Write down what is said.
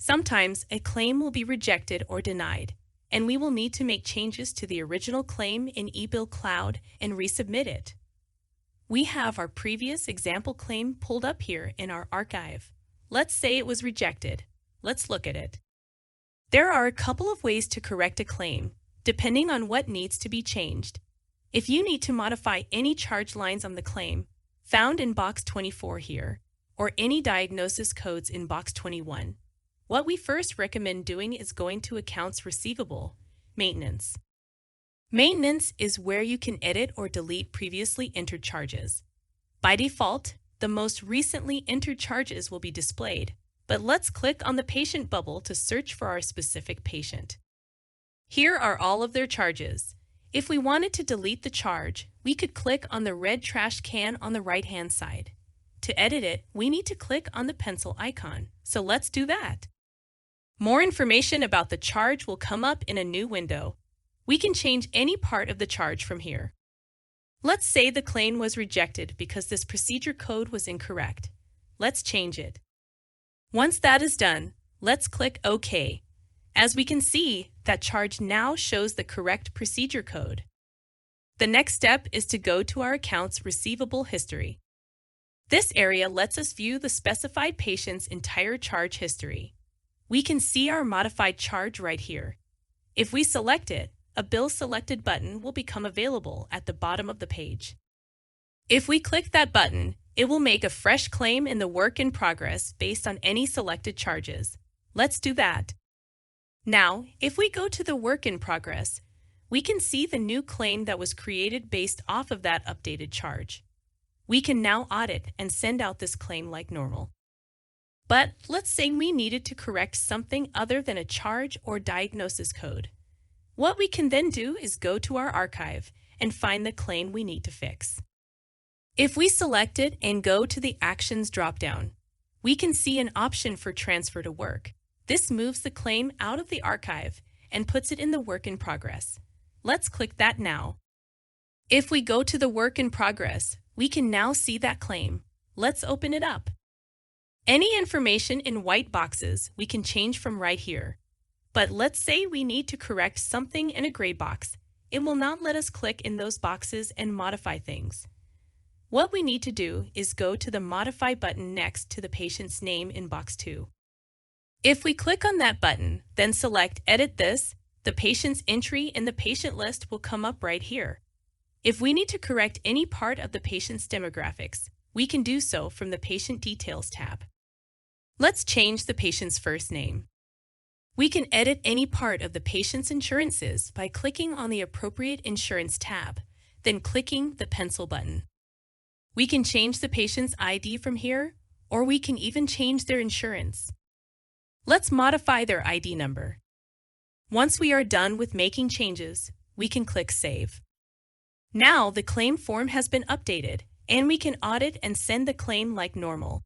Sometimes a claim will be rejected or denied, and we will need to make changes to the original claim in eBill Cloud and resubmit it. We have our previous example claim pulled up here in our archive. Let's say it was rejected. Let's look at it. There are a couple of ways to correct a claim, depending on what needs to be changed. If you need to modify any charge lines on the claim, found in box 24 here, or any diagnosis codes in box 21, what we first recommend doing is going to Accounts Receivable, Maintenance. Maintenance is where you can edit or delete previously entered charges. By default, the most recently entered charges will be displayed, but let's click on the patient bubble to search for our specific patient. Here are all of their charges. If we wanted to delete the charge, we could click on the red trash can on the right-hand side. To edit it, we need to click on the pencil icon, so let's do that. More information about the charge will come up in a new window. We can change any part of the charge from here. Let's say the claim was rejected because this procedure code was incorrect. Let's change it. Once that is done, let's click OK. As we can see, that charge now shows the correct procedure code. The next step is to go to our Accounts Receivable history. This area lets us view the specified patient's entire charge history. We can see our modified charge right here. If we select it, a Bill Selected button will become available at the bottom of the page. If we click that button, it will make a fresh claim in the work in progress based on any selected charges. Let's do that. Now, if we go to the work in progress, we can see the new claim that was created based off of that updated charge. We can now audit and send out this claim like normal. But let's say we needed to correct something other than a charge or diagnosis code. What we can then do is go to our archive and find the claim we need to fix. If we select it and go to the Actions dropdown, we can see an option for Transfer to Work. This moves the claim out of the archive and puts it in the work in progress. Let's click that now. If we go to the work in progress, we can now see that claim. Let's open it up. Any information in white boxes we can change from right here. But let's say we need to correct something in a gray box. It will not let us click in those boxes and modify things. What we need to do is go to the Modify button next to the patient's name in box 2. If we click on that button, then select Edit This, the patient's entry in the patient list will come up right here. If we need to correct any part of the patient's demographics, we can do so from the Patient Details tab. Let's change the patient's first name. We can edit any part of the patient's insurances by clicking on the appropriate Insurance tab, then clicking the pencil button. We can change the patient's ID from here, or we can even change their insurance. Let's modify their ID number. Once we are done with making changes, we can click Save. Now the claim form has been updated, and we can audit and send the claim like normal.